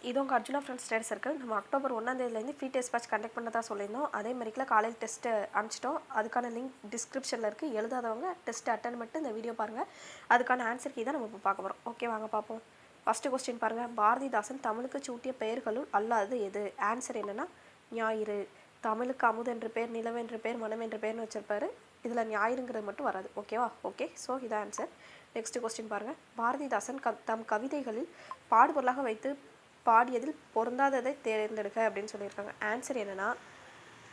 இது உங்கள் Arjuna friends study circle. நம்ம October 1 free test batch conduct பண்ணதா சொல்லியிருந்தோம். அதே மாதிரிக்குள்ள காலையில் டெஸ்ட்டு அனுப்பிச்சிட்டோம். அதுக்கான லிங்க் டிஸ்கிரிப்ஷனில் இருக்குது. எழுதாதவங்க டெஸ்ட் அட்டன் பண்ணிட்டு இந்த வீடியோ பாருங்கள். அதுக்கான ஆன்சர் கீ தான் நம்ம இப்போ பார்க்க போகிறோம். ஓகே, வாங்க பார்ப்போம். ஃபஸ்ட்டு கொஸ்டின் பாருங்கள். பாரதிதாசன் தமிழுக்கு சூட்டிய பெயர்களுள் அல்லாதது எது? ஆன்சர் என்னென்னா ஞாயிறு. தமிழுக்கு அமுது என்ற பேர், நிலவு என்ற பேர், மனம் என்ற பேர்னு வச்சிருப்பாரு. இதில் ஞாயிறுங்கிறது மட்டும் வராது. ஓகேவா? ஓகே, ஸோ இதான் ஆன்சர். நெக்ஸ்ட் கொஸ்டின் பாருங்கள். பாரதிதாசன் தம் கவிதைகளில் பாடுபொருளாக வைத்து பாடியதில் பொருந்தாததை தேர்ந்தெடுக்க அப்படின்னு சொல்லியிருக்காங்க. ஆன்சர் என்னென்னா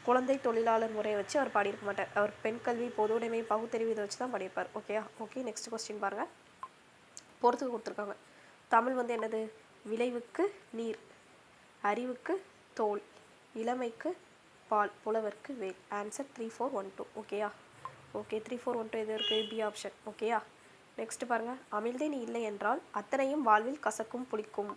குழந்தை தொழிலாளர் முறையை வச்சு அவர் பாடியிருக்க மாட்டார். அவர் பெண் கல்வி, பொது உடைமை, பகுத்தறிவு இதை வச்சு தான் பாடியிருப்பார். ஓகேயா? ஓகே, நெக்ஸ்ட் கொஸ்டின் பாருங்கள். பொறுத்துக்கு கொடுத்துருக்காங்க. தமிழ் வந்து என்னது? விளைவுக்கு நீர், அறிவுக்கு தோல், இளமைக்கு பால், புலவருக்கு வேல். ஆன்சர் 3412. ஓகேயா? ஓகே, 3412 எது இருக்குது? B option. ஓகேயா? நெக்ஸ்ட் பாருங்கள். அமிழ்தே நீ இல்லை என்றால் அத்தனையும் வாழ்வில் கசக்கும் புளிக்கும்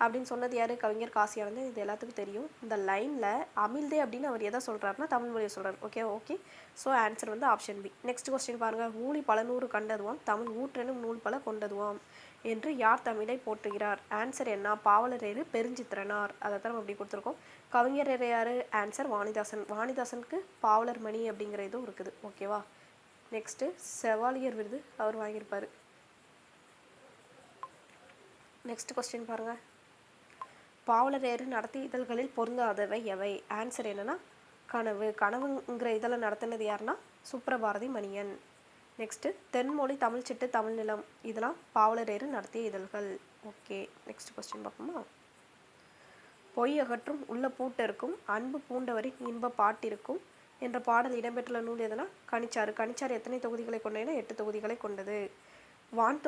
அப்படின்னு சொன்னது யார்? கவிஞர் காசியானந்தன். இது எல்லாத்துக்கும் தெரியும். இந்த லைனில் அமிழ்தே அப்படின்னு அவர் எதை சொல்கிறாருன்னா தமிழ் மொழியை சொல்கிறார். ஓகே, ஸோ ஆன்சர் வந்து ஆப்ஷன் பி. நெக்ஸ்ட் கொஸ்டின் பாருங்கள். ஊழி பல நூறு கண்டதுவாம் தமிழ் ஊற்றெனும் நூல் பல கொண்டதுவாம் என்று யார் தமிழை போற்றுகிறார்? ஆன்சர் என்ன? பாவலரேறு பெருஞ்சித்திரனார். அதை தான் நம்ம அப்படி கொடுத்துருக்கோம். கவிஞர் யார்? ஆன்சர் வாணிதாசன். வாணிதாசனுக்கு பாவலர் மணி அப்படிங்கிற இதுவும் இருக்குது. ஓகேவா? நெக்ஸ்ட்டு செவாலியர் விருது அவர் வாங்கியிருப்பார். நெக்ஸ்ட் கொஸ்டின் பாருங்கள். பாவலரேறு நடத்திய இதழ்களில் பொருந்தாதவை எவை? ஆன்சர் என்னன்னா கனவு. கனவுங்கிற இதழை நடத்தினது யாருன்னா சுப்ரபாரதி மணியன். நெக்ஸ்ட்டு தென்மொழி, தமிழ் சிட்டு, தமிழ் நிலம் இதெல்லாம் பாவலரேறு நடத்திய இதழ்கள். ஓகே, நெக்ஸ்ட் கொஸ்டின் பார்ப்போமா. பொய் அகற்றும் உள்ள பூட்டிருக்கும் அன்பு பூண்டவரின் இன்ப பாட்டிருக்கும் என்ற பாடல் இடம்பெற்றுள்ள நூல் எதுனா கனிச்சாறு. கனிச்சாறு எத்தனை தொகுதிகளை கொண்டதுன்னா 8 தொகுதிகளை கொண்டது. வான்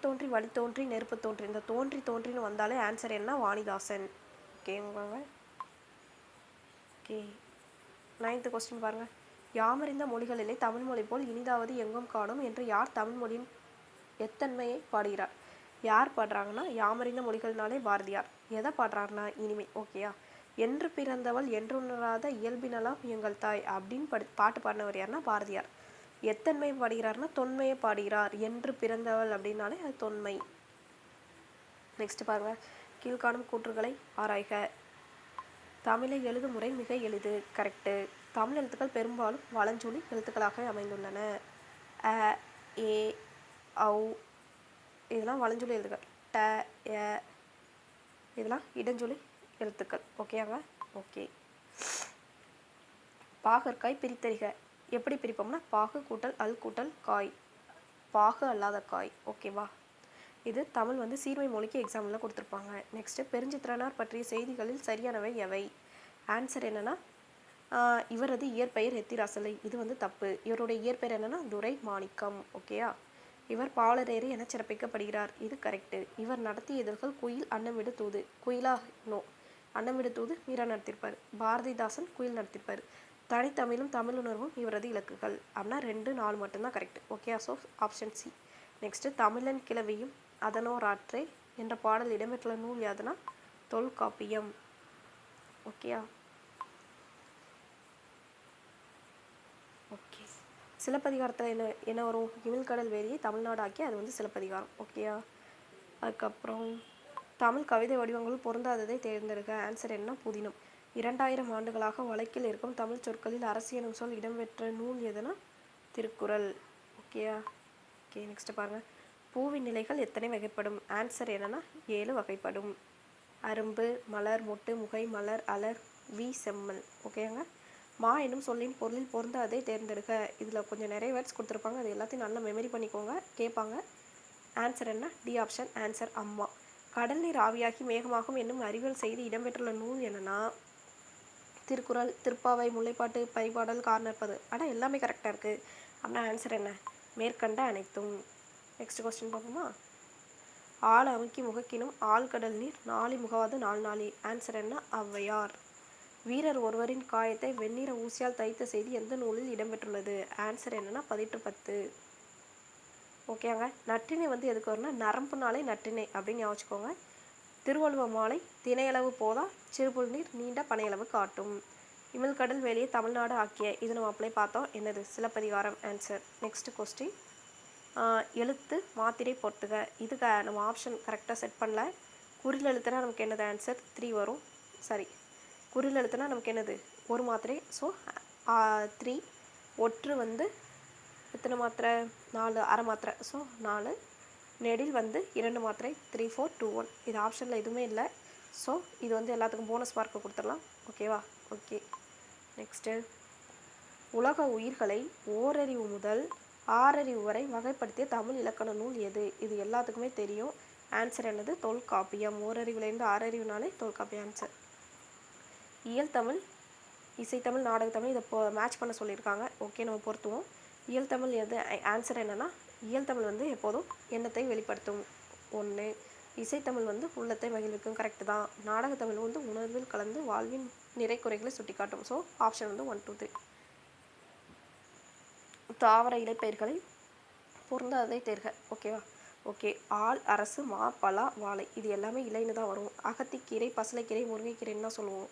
தோன்றி வழி தோன்றி நெருப்பு தோன்றி, இந்த தோன்றின்னு வந்தாலே ஆன்சர் என்ன? வாணிதாசன். ஓகேங்க. ஓகே, 9th கொஸ்டின் பாருங்கள். யாமறிந்த மொழிகளிலே தமிழ் மொழி போல் இனிதாவது எங்கும் காணும் என்று யார் தமிழ் மொழியின் எத்தன்மையை பாடுகிறார்? யார் பாடுறாங்கன்னா யாமறிந்த மொழிகள்னாலே பாரதியார். எதை பாடுறாருன்னா இனிமை. ஓகேயா? என்று பிறந்தவள் என்றுணராத இயல்பினலாம் எங்கள் தாய் அப்படின்னு பாட்டு பாடினவர் யாருன்னா பாரதியார். எத்தன்மை பாடுகிறார்னா தொன்மையை பாடுகிறார். என்று பிறந்தவள் அப்படின்னாலே அது தொன்மை. நெக்ஸ்ட் பாருங்க. கீழ்காணும் கூற்றுகளை ஆராய்க. தமிழை எழுதும் முறை மிக எளிது. கரெக்டு. தமிழ் எழுத்துக்கள் பெரும்பாலும் வலஞ்சொலி எழுத்துக்களாக அமைந்துள்ளன. அ, ஏ, ஔ இதெல்லாம் வலஞ்சொலி எழுத்துக்கள். ட, எ இதெல்லாம் இடஞ்சொலி எழுத்துக்கள். ஓகேங்க. ஓகே. பாகற்காய் பிரித்தறிக. எப்படி பிரிப்போம்னா பாகு கூட்டல் அல் கூட்டல் காய், பாகு அல்லாத காய். ஓகேவா? இது தமிழ் வந்து சீர்மை மொழிக்கு எக்ஸாம்பிளில் கொடுத்துருப்பாங்க. நெக்ஸ்ட்டு பெருஞ்சித்திரனார் பற்றிய செய்திகளில் சரியானவை எவை? ஆன்சர் என்னென்னா இவரது இயற்பெயர் எத்திராசலை. இது வந்து தப்பு. இவருடைய இயற்பெயர் என்னென்னா துரை மாணிக்கம். ஓகேயா? இவர் பாவலரேறு என சிறப்பிக்கப்படுகிறார். இது கரெக்டு. இவர் நடத்திய இதழ்கள் குயில், அன்னமிடு தூது. குயிலா? நோ. அன்னமிடு தூது மீரா நடத்தியிருப்பார். பாரதிதாசன் குயில் நடத்தியிருப்பார். தனித்தமிழும் தமிழுணர்வும் இவரது இலக்குகள். அப்படின்னா 2, 4 மட்டும்தான் correct. Okay, so option C. Next தமிழன் கிளவியும் அதனோராற்றே என்ற பாடல் இடம்பெற்றுள்ள நூல் யாதுன்னா தொல்காப்பியம். ஓகேயா? ஓகே. சிலப்பதிகாரத்தில் என்ன வரும்? இமிழ்கடல் வேலியை தமிழ்நாடு ஆக்கி அது வந்து சிலப்பதிகாரம். ஓகேயா? அதுக்கப்புறம் தமிழ் கவிதை வடிவங்கள் பொருந்தாததை தேர்ந்தெடுக்க. ஆன்சர் என்ன? புதினம். 2000 ஆண்டுகளாக வழக்கில் இருக்கும் தமிழ் சொற்களில் அரசு எனும் சொல் இடம்பெற்ற நூல் எதுனா திருக்குறள். ஓகேயா? ஓகே, நெக்ஸ்ட் பாருங்கள். பூவின் நிலைகள் எத்தனை வகைப்படும்? ஆன்சர் என்னன்னா 7 வகைப்படும். அரும்பு, மலர், மொட்டு, முகை, மலர், அலர், வி, செம்மல். ஓகேங்க. மா என்னும் சொல்லின் பொருளில் பொருந்தாததை தேர்ந்தெடுக்க. இதில் கொஞ்சம் நிறைய வேர்ட்ஸ் கொடுத்துருப்பாங்க. அது எல்லாத்தையும் நல்லா மெமரி பண்ணிக்கோங்க. கேட்பாங்க. ஆன்சர் என்ன? D option. ஆன்சர் அம்மா. கடல் நீர் ஆவியாகி மேகமாகும் என்னும் அறிவியல் செய்தி இடம்பெற்றுள்ள நூல் என்னன்னா திருக்குறள், திருப்பாவை, முல்லைப்பாட்டு, பரிபாடல், கார்னற்பது. ஆனால் எல்லாமே கரெக்டாக இருக்குது. அப்படின்னா ஆன்சர் என்ன? மேற்கண்ட அனைத்தும். நெக்ஸ்ட் கொஸ்டின் பார்ப்போமா. ஆள் அமுக்கி முகக்கினும் ஆழ்கடல் நீர் நாளி முகவாது நாள் நாளி. ஆன்சர் என்ன? ஔவையார். வீரர் ஒருவரின் காயத்தை வெண்ணிற ஊசியால் தைத்த செய்தி எந்த நூலில் இடம்பெற்றுள்ளது? ஆன்சர் என்னன்னா 1810. ஓகேங்க. நற்றினை வந்து எதுக்கு வரும்னா நரம்புனாலே நற்றினை அப்படின்னு யோசிச்சுக்கோங்க. திருவள்ளுவ மாலை தினையளவு போதா சிறுபுல் நீர் நீண்ட பனையளவு காட்டும். இமிழ்கடல் வேலியை தமிழ்நாடு ஆக்கிய. இது நம்ம அப்ளை பார்த்தோம். என்னது? சிலப்பதிகாரம். ஆன்சர். Next question. எழுத்து மாத்திரை பொறுத்துக. இதுக்கு நம்ம ஆப்ஷன் கரெக்டாக செட் பண்ணல. குறில் எழுத்துனா நமக்கு என்னது ஆன்சர் 3 வரும். சரி, குறில் எழுத்துனா நமக்கு என்னது ஒரு மாத்திரை. ஸோ 3. ஒற்று வந்து எத்தனை மாத்திரை 4 அரை மாத்திரை. ஸோ 4. நெடில் வந்து 2 மாத்திரை 3 4 2 1. இது ஆப்ஷனில் எதுவுமே இல்லை. ஸோ இது வந்து எல்லாத்துக்கும் போனஸ் மார்க்கு கொடுத்துடலாம். ஓகேவா? ஓகே. நெக்ஸ்ட்டு, உலக உயிர்களை ஓரறிவு முதல் 6 அறிவு வரை வகைப்படுத்திய தமிழ் இலக்கண நூல் எது? இது எல்லாத்துக்குமே தெரியும். ஆன்சர் என்னது? தொல்காப்பியம். ஓரறிவுலேருந்து 6 அறிவுனாலே தொல்காப்பியம் ஆன்சர். இயல் தமிழ், இசைத்தமிழ், நாடகத்தமிழ் இதை மேட்ச் பண்ண சொல்லியிருக்காங்க. ஓகே, நம்ம பொறுத்துவோம். இயல் தமிழ் எது? ஆன்சர் என்னென்னா இயல் தமிழ் வந்து எப்போதும் எண்ணத்தை வெளிப்படுத்தும் 1. இசைத்தமிழ் வந்து உள்ளத்தை மகிழ்விக்கும். கரெக்டு தான். நாடகத்தமிழ் வந்து உணர்வில் கலந்து வாழ்வின் நிறை குறைகளை சுட்டி காட்டும். ஸோ ஆப்ஷன் வந்து 1 2 3. தாவர இலைப்பயிர்களை பொருந்தாததை தேர்க. ஓகேவா? ஓகே. ஆள், அரசு, மா, பலா, வாழை இது எல்லாமே இலைன்னு தான் வரும். அகத்திக்கீரை, பசலைக்கீரை, முருங்கைக்கீரைன்னு தான் சொல்லுவோம்.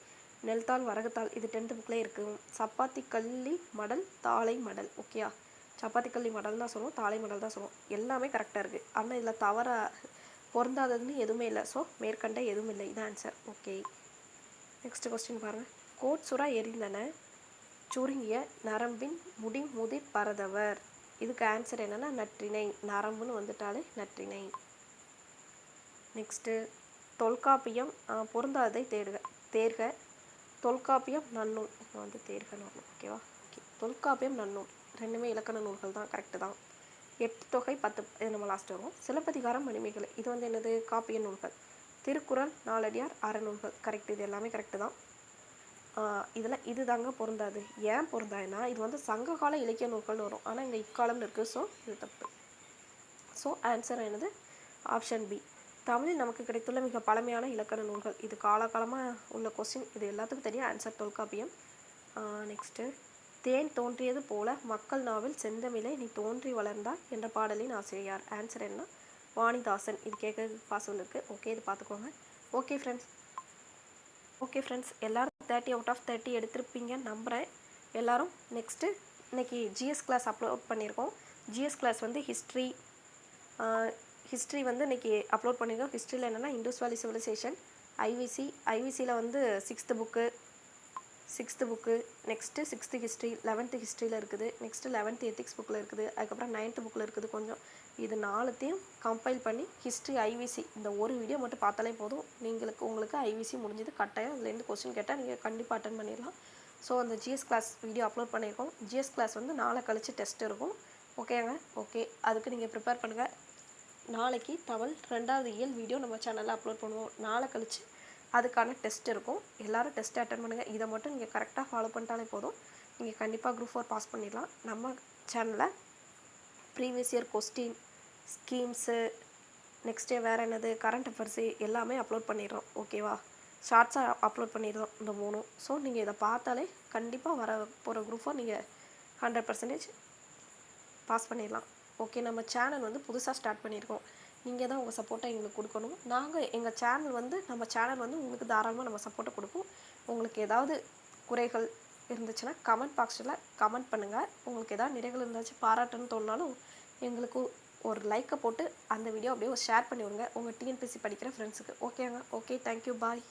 நெல்தாள், வரகுத்தாள் இது 10th புக்கில் இருக்குது. சப்பாத்தி கள்ளி மடல், தாளை மடல். ஓகேயா? சப்பாத்தி கள்ளி மடல் தான் சொல்லுவோம், தாளை மடல் தான் சொல்லுவோம். எல்லாமே கரெக்டாக இருக்குது. ஆனால் இதில் தவற பொருந்தாததுன்னு எதுவுமே இல்லை. ஸோ மேற்கண்ட எதுவும் இல்லை. இது ஆன்சர். ஓகே. நெக்ஸ்ட் கொஸ்டின் பாருங்கள். கோட் சுறா எரிந்தன சுருங்கிய நரம்பின் முடி முதிர் பரதவர். இதுக்கு ஆன்சர் என்னென்னா நற்றிணை. நரம்புன்னு வந்துட்டாலே நற்றிணை. நெக்ஸ்ட்டு, தொல்காப்பியம் பொருந்தாததை தேர்க. தொல்காப்பியம் நன்னூல் வந்து தேர்கன்னு வரணும். ஓகேவா? ஓகே. தொல்காப்பியம் நன்னூல் ரெண்டுமே இலக்கண நூல்கள் தான். கரெக்டு தான். 8 தொகை 10 இது நம்ம லாஸ்ட் வரும். சிலப்பதிகாரம், மணிமேகலை இது வந்து என்னது? காப்பிய நூல்கள். திருக்குறள், நாலடியார், அறநூல்கள். கரெக்டு. இது எல்லாமே கரெக்டு தான். இதில் இது தாங்க பொருந்தாது. ஏன் பொருந்தாதுன்னா இது வந்து சங்ககால இலக்கிய நூல்கள்னு வரும். ஆனால் இங்கே இக்காலம்னு இருக்குது. ஸோ இது தப்பு. ஸோ ஆன்சர் என்னது? Option B. தமிழில் நமக்கு கிடைத்துள்ள மிக பழமையான இலக்கண நூல்கள். இது காலகாலமாக உள்ள கொஸ்டின். இது எல்லாத்துக்கும் தெரியும். ஆன்சர் தொல்காப்பியம். நெக்ஸ்ட்டு, தேன் தோன்றியது போல மக்கள் நாவில் செந்தமிழை நீ தோன்றி வளர்ந்தாய் என்ற பாடலின் ஆசிரியர். ஆன்சர் என்ன? வாணிதாசன். இது கேட்கறதுக்கு பாசிபிள் இருக்குது. ஓகே, இது பார்த்துக்கோங்க. ஓகே ஃப்ரெண்ட்ஸ், எல்லோரும் 30 out of 30 எடுத்திருப்பீங்கன்னு நம்புகிறேன். எல்லோரும் நெக்ஸ்ட்டு இன்றைக்கி ஜிஎஸ் கிளாஸ் அப்லோட் பண்ணியிருக்கோம். ஜிஎஸ் கிளாஸ் வந்து ஹிஸ்ட்ரி வந்து இன்றைக்கி அப்லோட் பண்ணியிருக்கோம். ஹிஸ்ட்ரியில் என்னென்னா இண்டஸ் வேலி சிவிலைசேஷன், ஐவிசியில் வந்து 6th book, next 6th history, 11th ஹிஸ்ட்ரியில் இருக்குது. நெக்ஸ்ட்டு 11th எத்திக்ஸ் புக்கில் இருக்குது. அதுக்கப்புறம் 9th புக்கில் இருக்குது கொஞ்சம். இது 4த்தையும் கம்பைல் பண்ணி ஹிஸ்ட்ரி, ஐவிசி இந்த ஒரு வீடியோ மட்டும் பார்த்தாலே போதும். உங்களுக்கு ஐவிசி முடிஞ்சது. கட்டாயம் அதுலேருந்து கொஸ்டின் கேட்டால் நீங்கள் கண்டிப்பாக அட்டன் பண்ணிடலாம். ஸோ அந்த ஜிஎஸ் கிளாஸ் வீடியோ அப்லோட் பண்ணியிருக்கோம். ஜிஎஸ் கிளாஸ் வந்து நாளை கழிச்சு டெஸ்ட் இருக்கும். ஓகேங்க? ஓகே, அதுக்கு நீங்கள் ப்ரிப்பேர் பண்ணுங்கள். நாளைக்கு தமிழ் 2வது இயல் வீடியோ நம்ம சேனலில் அப்லோட் பண்ணுவோம். நாளை கழிச்சு அதுக்கான டெஸ்ட் இருக்கும். எல்லோரும் டெஸ்ட்டு அட்டன் பண்ணுங்கள். இதை மட்டும் நீங்கள் கரெக்டாக ஃபாலோ பண்ணிட்டாலே போதும். நீங்கள் கண்டிப்பாக குரூப் 4 பாஸ் பண்ணிடலாம். நம்ம சேனலில் previous year question, schemes, next வேறு என்னது கரண்ட் அஃபேர்ஸு எல்லாமே அப்லோட் பண்ணிடுறோம். ஓகேவா? ஷார்ட்ஸாக அப்லோட் பண்ணிடுறோம் இந்த 3. ஸோ நீங்கள் இதை பார்த்தாலே கண்டிப்பாக வர போகிற குரூப் 4 நீங்கள் 100% பாஸ் பண்ணிடலாம். ஓகே, நம்ம சேனல் வந்து புதுசாக ஸ்டார்ட் பண்ணியிருக்கோம். நீங்கள் தான் உங்கள் சப்போர்ட்டை எங்களுக்கு கொடுக்கணும். நம்ம சேனல் வந்து உங்களுக்கு தாராளமாக நம்ம சப்போர்ட்டை கொடுப்போம். உங்களுக்கு ஏதாவது குறைகள் இருந்துச்சுன்னா கமெண்ட் பாக்ஸில் கமெண்ட் பண்ணுங்கள். உங்களுக்கு ஏதாவது நிறைகள் இருந்துச்சு பாராட்டுன்னு தோணுனாலும் எங்களுக்கு ஒரு லைக்கை போட்டு அந்த வீடியோ அப்படியே ஷேர் பண்ணி விடுங்க உங்கள் டிஎன்பிஎஸ்சி படிக்கிற ஃப்ரெண்ட்ஸுக்கு. ஓகேங்க? ஓகே, தேங்க்யூ, பாய்.